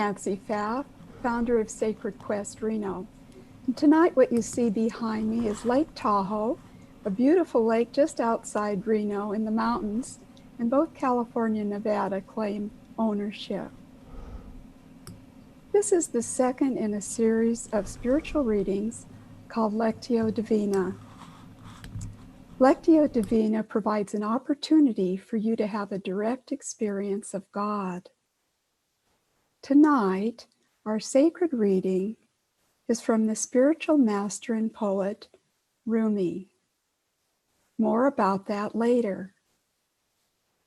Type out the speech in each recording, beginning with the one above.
Nancy Pfaff, founder of sacredquestreno. And tonight what you see behind me is Lake Tahoe, a beautiful lake just outside Reno in the mountains, and both California and Nevada claim ownership. This is the second in a series of spiritual readings called Lectio Divina. Lectio Divina provides an opportunity for you to have a direct experience of God. Tonight, our sacred reading is from the spiritual master and poet, Rumi. More about that later.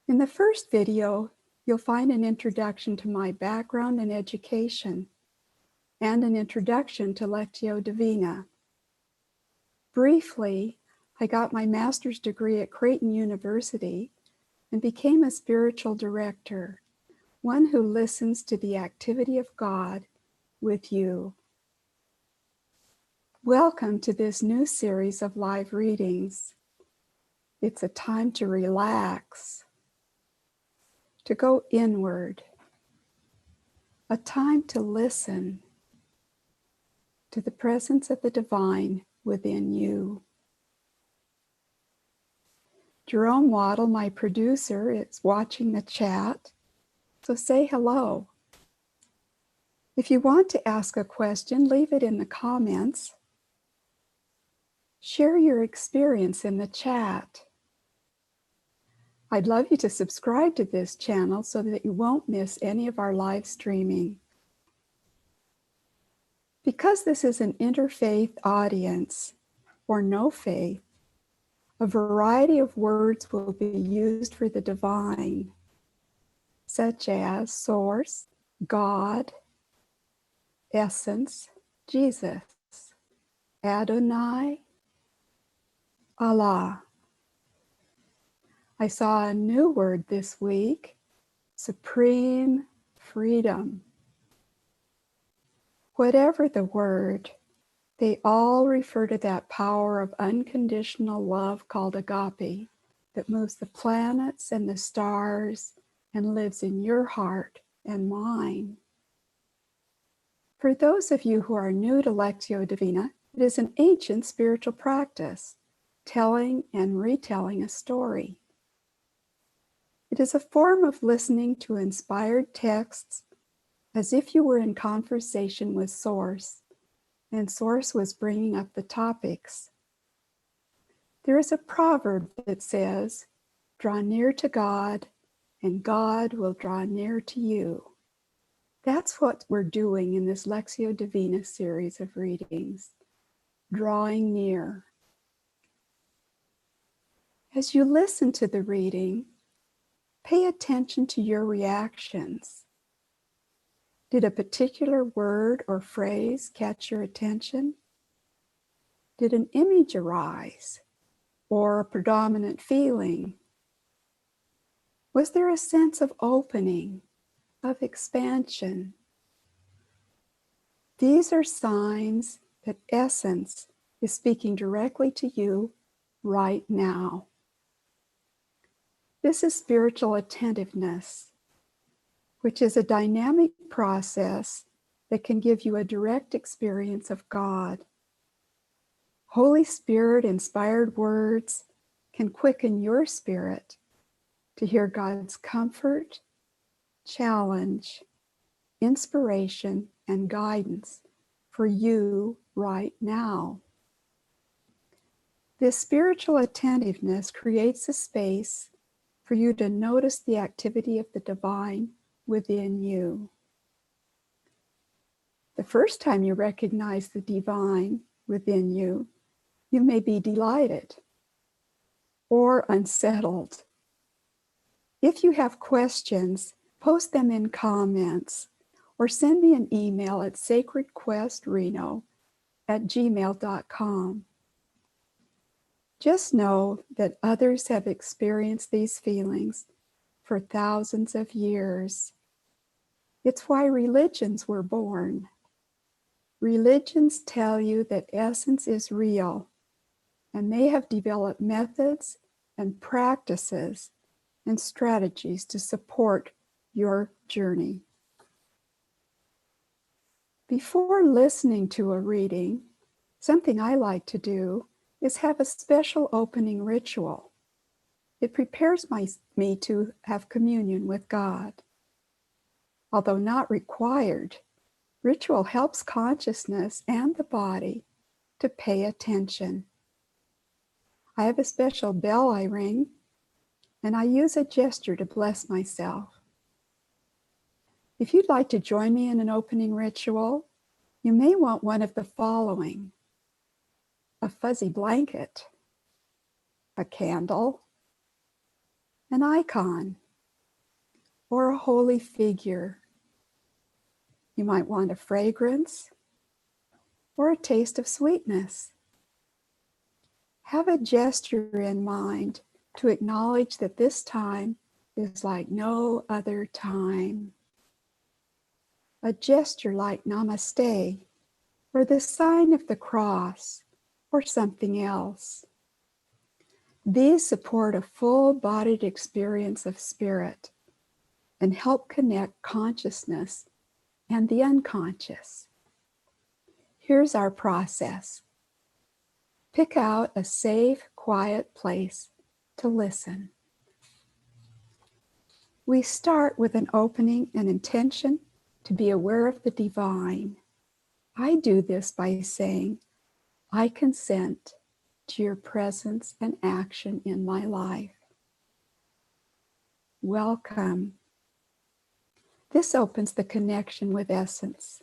In the first video, you'll find an introduction to my background and education, and an introduction to Lectio Divina. Briefly, I got my master's degree at Creighton University and became a spiritual director, one who listens to the activity of God with you. Welcome to this new series of live readings. It's a time to relax, to go inward, a time to listen to the presence of the divine within you. Jerome Waddle, my producer, is watching the chat, so say hello. If you want to ask a question, leave it in the comments. Share your experience in the chat. I'd love you to subscribe to this channel so that you won't miss any of our live streaming. Because this is an interfaith audience, or no faith, a variety of words will be used for the divine, such as source, God, essence, Jesus, Adonai, Allah. I saw a new word this week, supreme freedom. Whatever the word, they all refer to that power of unconditional love called agape that moves the planets and the stars and lives in your heart and mine. For those of you who are new to Lectio Divina, it is an ancient spiritual practice, telling and retelling a story. It is a form of listening to inspired texts as if you were in conversation with Source, and Source was bringing up the topics. There is a proverb that says, "Draw near to God, and God will draw near to you." That's what we're doing in this Lectio Divina series of readings, drawing near. As you listen to the reading, pay attention to your reactions. Did a particular word or phrase catch your attention? Did an image arise or a predominant feeling? Was there a sense of opening, of expansion? These are signs that essence is speaking directly to you right now. This is spiritual attentiveness, which is a dynamic process that can give you a direct experience of God. Holy Spirit-inspired words can quicken your spirit to hear God's comfort, challenge, inspiration, and guidance for you right now. This spiritual attentiveness creates a space for you to notice the activity of the divine within you. The first time you recognize the divine within you, you may be delighted or unsettled. If you have questions, post them in comments or send me an email at sacredquestreno@gmail.com. Just know that others have experienced these feelings for thousands of years. It's why religions were born. Religions tell you that essence is real, and they have developed methods and practices and strategies to support your journey. Before listening to a reading, something I like to do is have a special opening ritual. It prepares me to have communion with God. Although not required, ritual helps consciousness and the body to pay attention. I have a special bell I ring, and I use a gesture to bless myself. If you'd like to join me in an opening ritual, you may want one of the following: a fuzzy blanket, a candle, an icon, or a holy figure. You might want a fragrance or a taste of sweetness. Have a gesture in mind to acknowledge that this time is like no other time. A gesture like namaste, or the sign of the cross, or something else. These support a full-bodied experience of spirit and help connect consciousness and the unconscious. Here's our process. Pick out a safe, quiet place to listen. We start with an opening and intention to be aware of the divine. I do this by saying, I consent to your presence and action in my life. Welcome. This opens the connection with essence.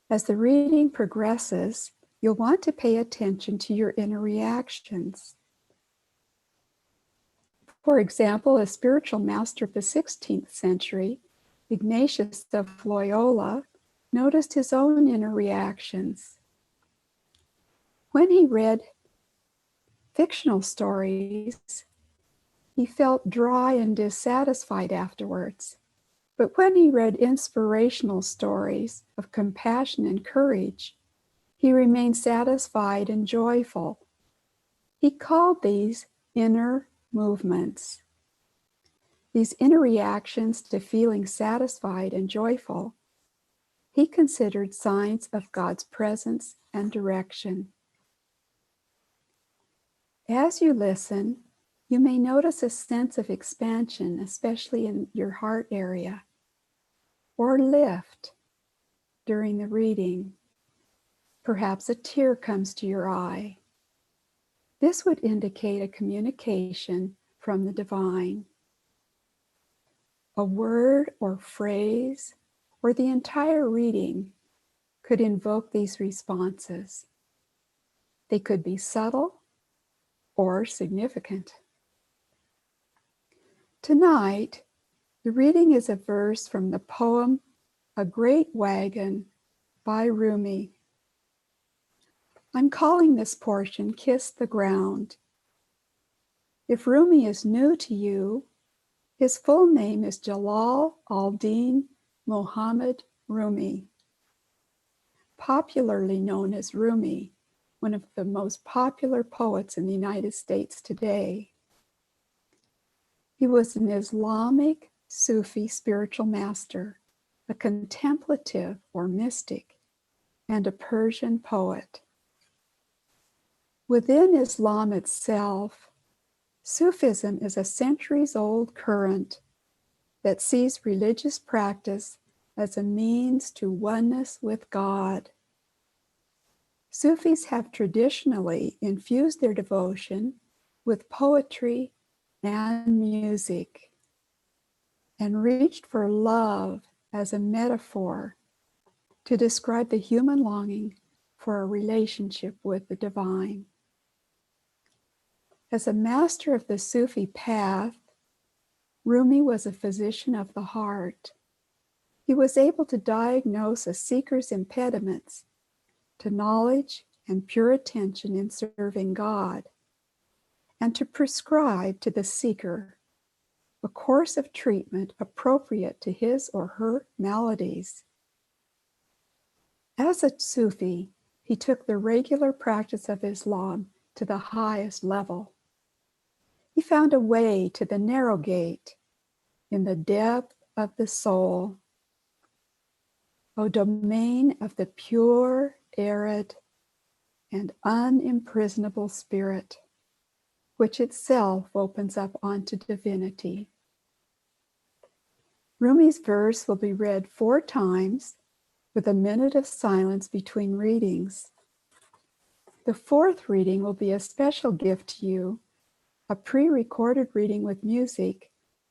As the reading progresses, you'll want to pay attention to your inner reactions. For example, a spiritual master of the 16th century, Ignatius of Loyola, noticed his own inner reactions. When he read fictional stories, he felt dry and dissatisfied afterwards. But when he read inspirational stories of compassion and courage, he remained satisfied and joyful. He called these inner movements. These inner reactions to feeling satisfied and joyful, he considered signs of God's presence and direction. As you listen, you may notice a sense of expansion, especially in your heart area, or lift during the reading. Perhaps a tear comes to your eye. This would indicate a communication from the divine. A word or phrase or the entire reading could invoke these responses. They could be subtle or significant. Tonight, the reading is a verse from the poem A Great Wagon by Rumi. I'm calling this portion Kiss the Ground. If Rumi is new to you, his full name is Jalal al-Din Muhammad Rumi, popularly known as Rumi, one of the most popular poets in the United States today. He was an Islamic Sufi spiritual master, a contemplative or mystic, and a Persian poet. Within Islam itself, Sufism is a centuries-old current that sees religious practice as a means to oneness with God. Sufis have traditionally infused their devotion with poetry and music, and reached for love as a metaphor to describe the human longing for a relationship with the divine. As a master of the Sufi path, Rumi was a physician of the heart. He was able to diagnose a seeker's impediments to knowledge and pure attention in serving God, and to prescribe to the seeker a course of treatment appropriate to his or her maladies. As a Sufi, he took the regular practice of Islam to the highest level. He found a way to the narrow gate in the depth of the soul. O domain of the pure, arid, and unimprisonable spirit, which itself opens up onto divinity. Rumi's verse will be read 4 times with a minute of silence between readings. The 4th reading will be a special gift to you, a pre-recorded reading with music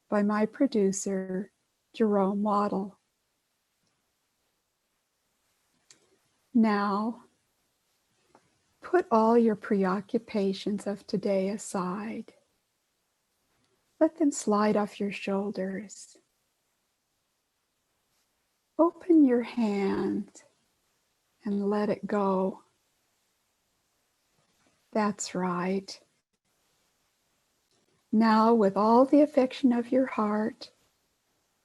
by my producer, Jerome Waddle. Now, put all your preoccupations of today aside. Let them slide off your shoulders. Open your hand and let it go. That's right. Now, with all the affection of your heart,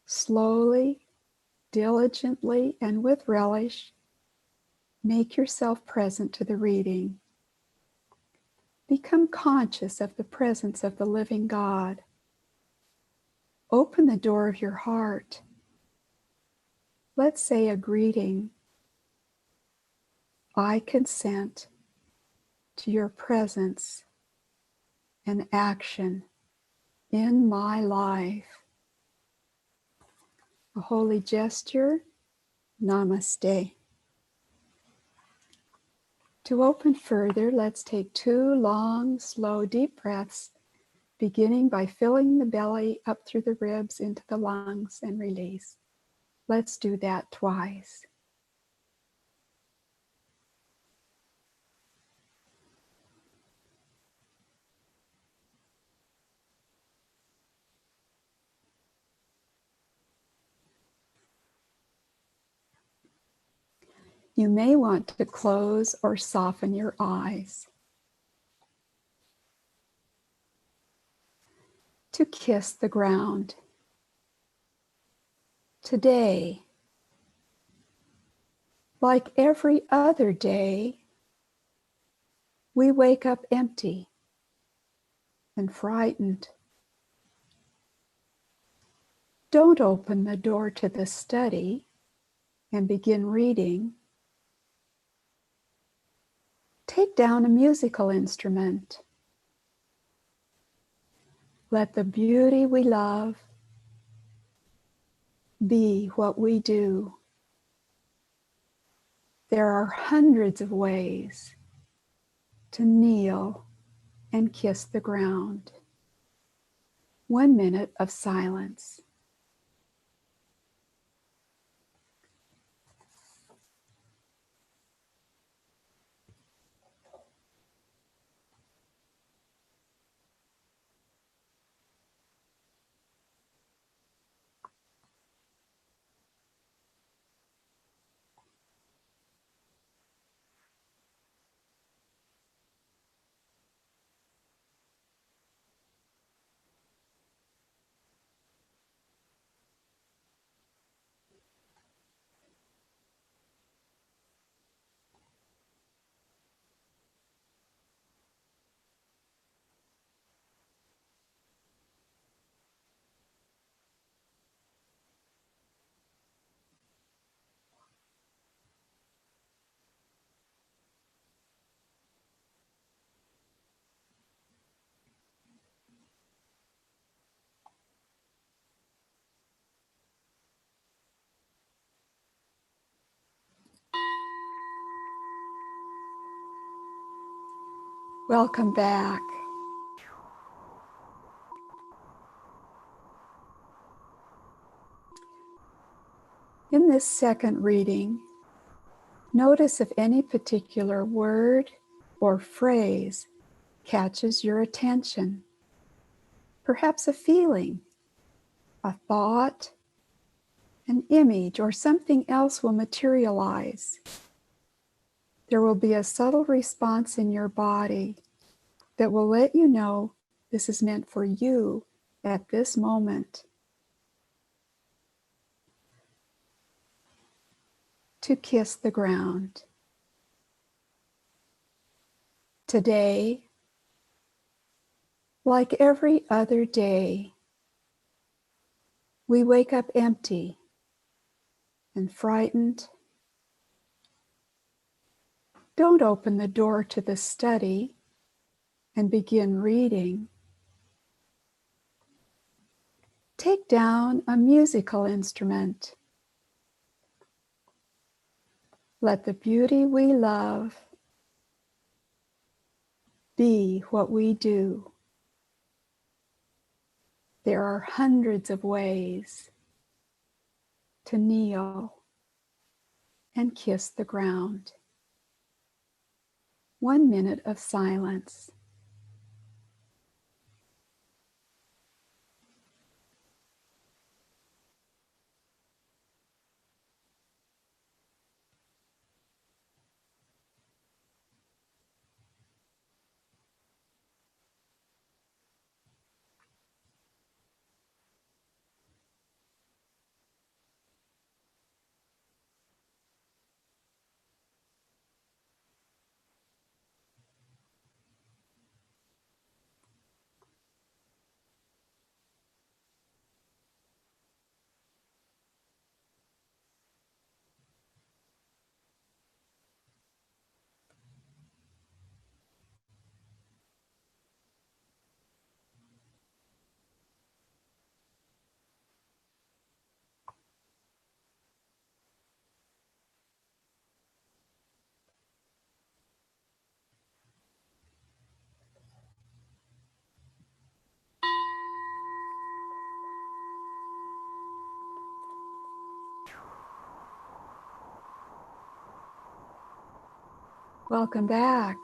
slowly, diligently, and with relish, make yourself present to the reading. Become conscious of the presence of the living God. Open the door of your heart. Let's say a greeting. I consent to your presence and action in my life. A holy gesture. Namaste. To open further, let's take 2 long, slow, deep breaths, beginning by filling the belly up through the ribs into the lungs and release. Let's do that twice. You may want to close or soften your eyes. To kiss the ground. Today, like every other day, we wake up empty and frightened. Don't open the door to the study and begin reading. Take down a musical instrument. Let the beauty we love be what we do. There are hundreds of ways to kneel and kiss the ground. 1 minute of silence. Welcome back. In this second reading, notice if any particular word or phrase catches your attention. Perhaps a feeling, a thought, an image, or something else will materialize. There will be a subtle response in your body that will let you know this is meant for you at this moment. To kiss the ground. Today, like every other day, we wake up empty and frightened, don't open the door to the study and begin reading. Take down a musical instrument. Let the beauty we love be what we do. There are hundreds of ways to kneel and kiss the ground. 1 minute of silence. Welcome back.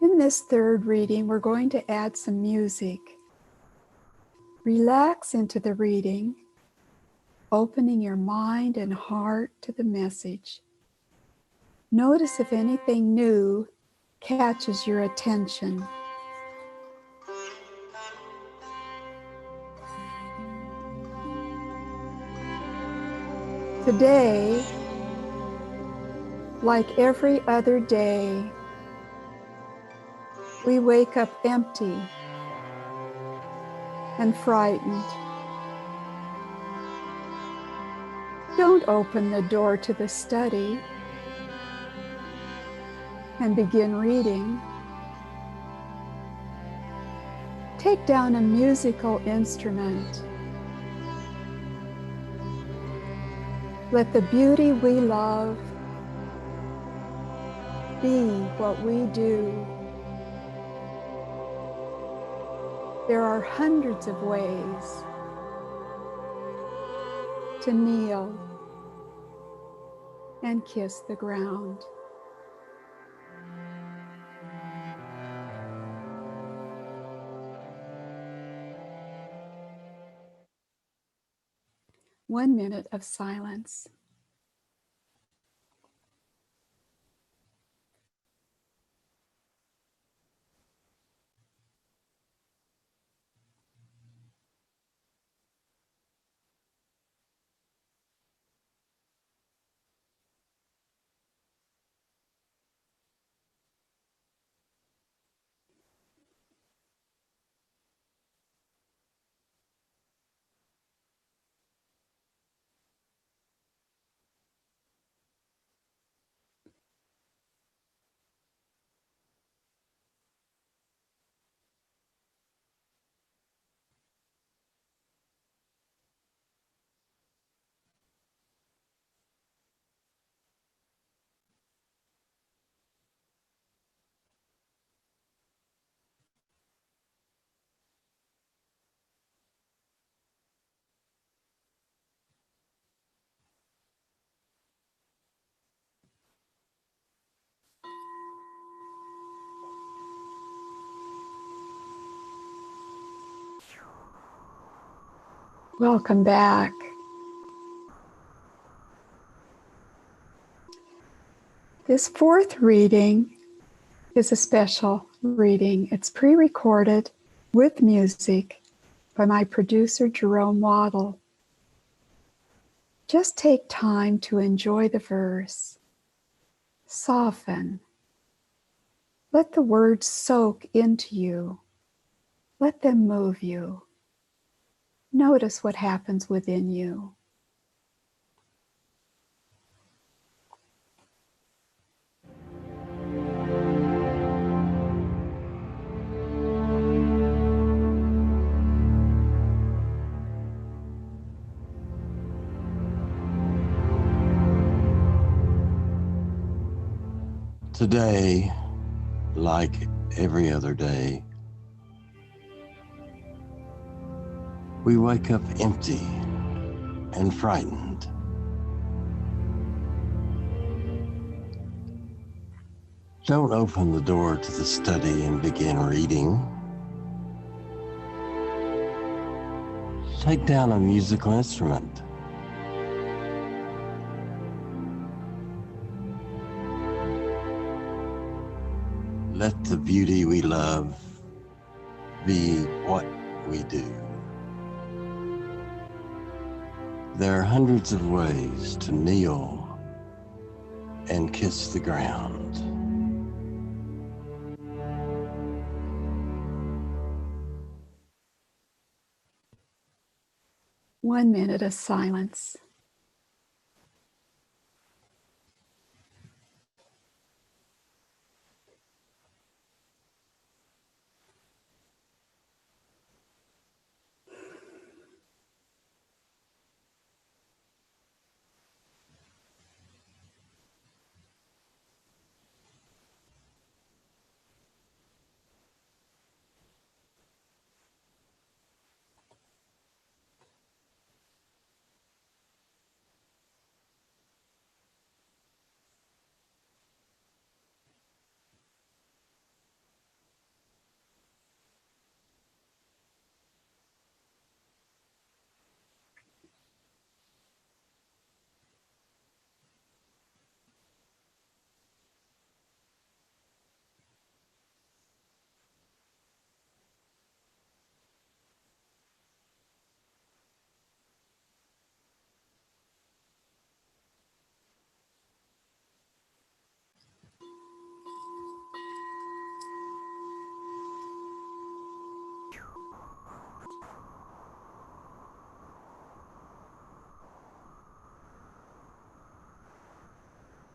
In this third reading, we're going to add some music. Relax into the reading, opening your mind and heart to the message. Notice if anything new catches your attention. Today, like every other day, we wake up empty and frightened. Don't open the door to the study and begin reading. Take down a musical instrument. Let the beauty we love be what we do. There are hundreds of ways to kneel and kiss the ground. One minute of silence. Welcome back. This fourth reading is a special reading. It's pre-recorded with music by my producer, Jerome Waddle. Just take time to enjoy the verse. Soften. Let the words soak into you. Let them move you. Notice what happens within you. Today, like every other day, we wake up empty and frightened. Don't open the door to the study and begin reading. Take down a musical instrument. Let the beauty we love be what we do. There are hundreds of ways to kneel and kiss the ground. One minute of silence.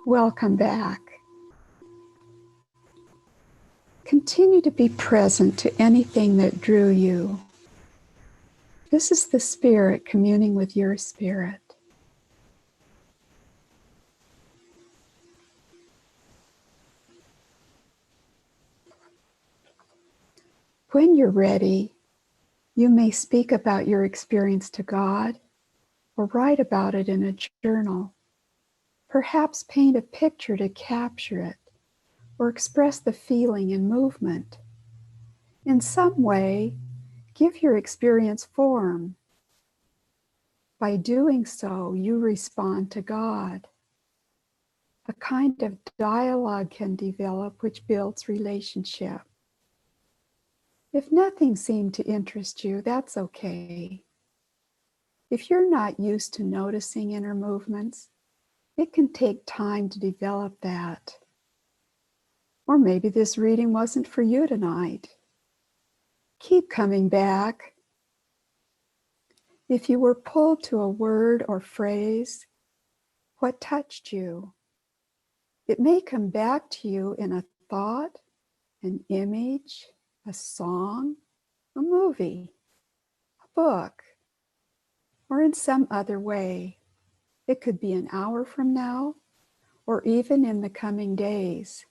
Welcome back. Continue to be present to anything that drew you. This is the spirit communing with your spirit. When you're ready, you may speak about your experience to God or write about it in a journal. Perhaps paint a picture to capture it or express the feeling and movement. In some way, give your experience form. By doing so, you respond to God. A kind of dialogue can develop which builds relationship. If nothing seemed to interest you, that's okay. If you're not used to noticing inner movements, it can take time to develop that. Or maybe this reading wasn't for you tonight. Keep coming back. If you were pulled to a word or phrase, what touched you? It may come back to you in a thought, an image, a song, a movie, a book, or in some other way. It could be an hour from now, or even in the coming days.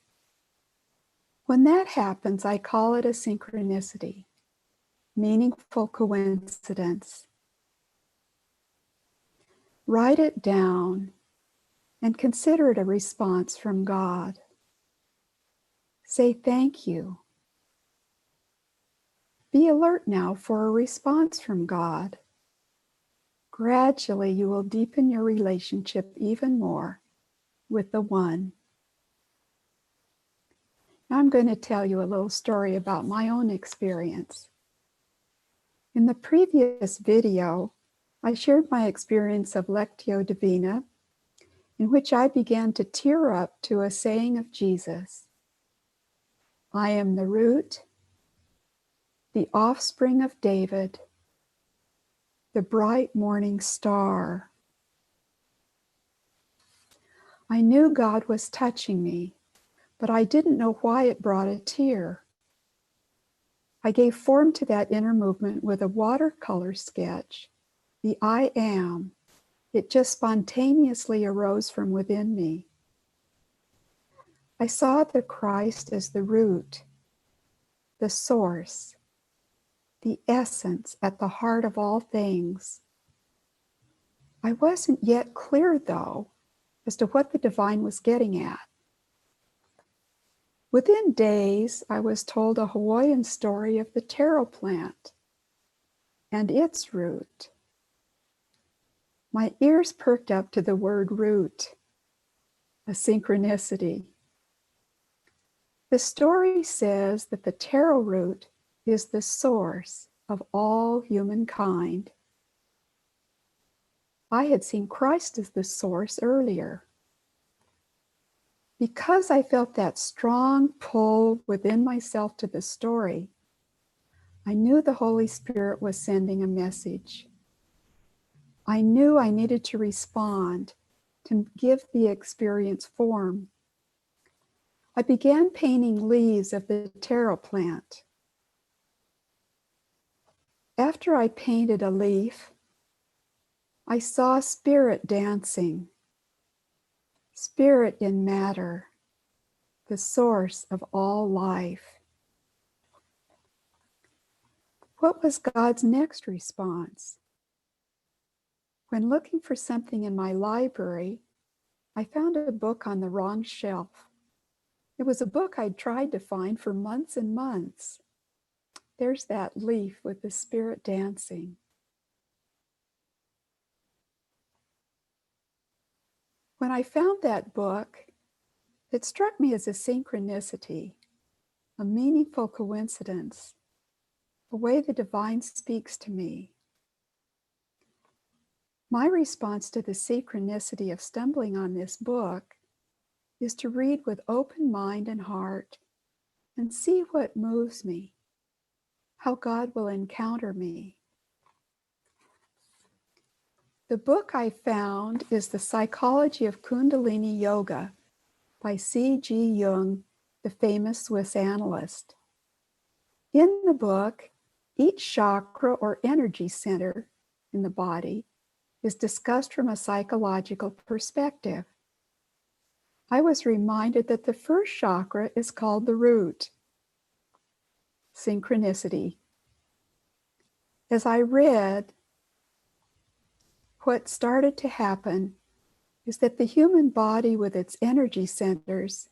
When that happens, I call it a synchronicity, meaningful coincidence. Write it down and consider it a response from God. Say thank you. Be alert now for a response from God. Gradually, you will deepen your relationship even more with the One. Now I'm going to tell you a little story about my own experience. In the previous video, I shared my experience of Lectio Divina, in which I began to tear up to a saying of Jesus. I am the root, the offspring of David, the bright morning star. I knew God was touching me, but I didn't know why it brought a tear. I gave form to that inner movement with a watercolor sketch, the I am. It just spontaneously arose from within me. I saw the Christ as the root, the source, the essence at the heart of all things. I wasn't yet clear, though, as to what the divine was getting at. Within days, I was told a Hawaiian story of the taro plant and its root. My ears perked up to the word root, a synchronicity. The story says that the taro root is the source of all humankind. I had seen Christ as the source earlier. Because I felt that strong pull within myself to the story, I knew the Holy Spirit was sending a message. I knew I needed to respond, to give the experience form. I began painting leaves of the taro plant. After I painted a leaf, I saw spirit dancing, spirit in matter, the source of all life. What was God's next response? When looking for something in my library, I found a book on the wrong shelf. It was a book I'd tried to find for months and months. There's that leaf with the spirit dancing. When I found that book, it struck me as a synchronicity, a meaningful coincidence, a way the divine speaks to me. My response to the synchronicity of stumbling on this book is to read with open mind and heart and see what moves me, how God will encounter me. The book I found is The Psychology of Kundalini Yoga by C.G. Jung, the famous Swiss analyst. In the book, each chakra or energy center in the body is discussed from a psychological perspective. I was reminded that the first chakra is called the root. Synchronicity. As I read, what started to happen is that the human body with its energy centers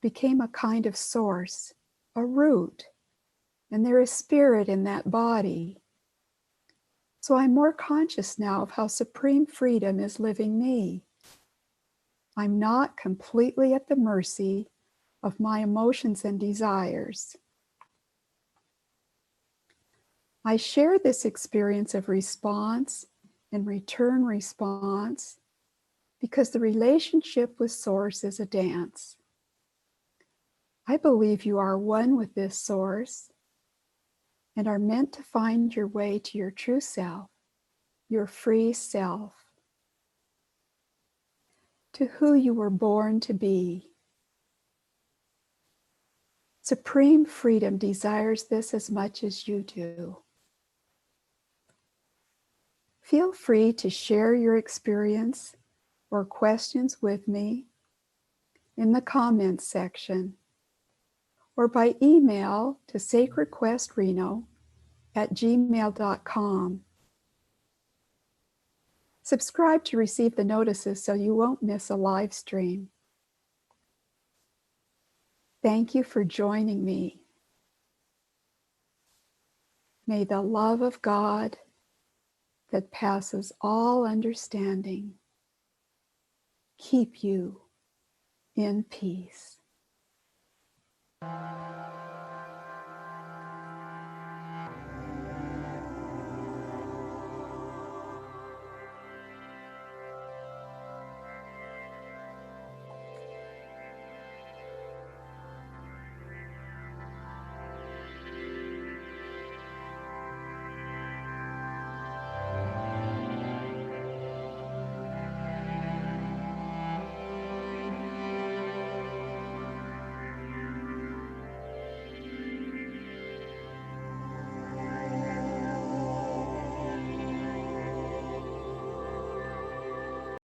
became a kind of source, a root, and there is spirit in that body. So I'm more conscious now of how supreme freedom is living me. I'm not completely at the mercy of my emotions and desires. I share this experience of response and return response because the relationship with Source is a dance. I believe you are one with this Source and are meant to find your way to your true self, your free self, to who you were born to be. Supreme freedom desires this as much as you do. Feel free to share your experience or questions with me in the comments section or by email to sacredquestreno@gmail.com. Subscribe to receive the notices so you won't miss a live stream. Thank you for joining me. May the love of God that passes all understanding keep you in peace.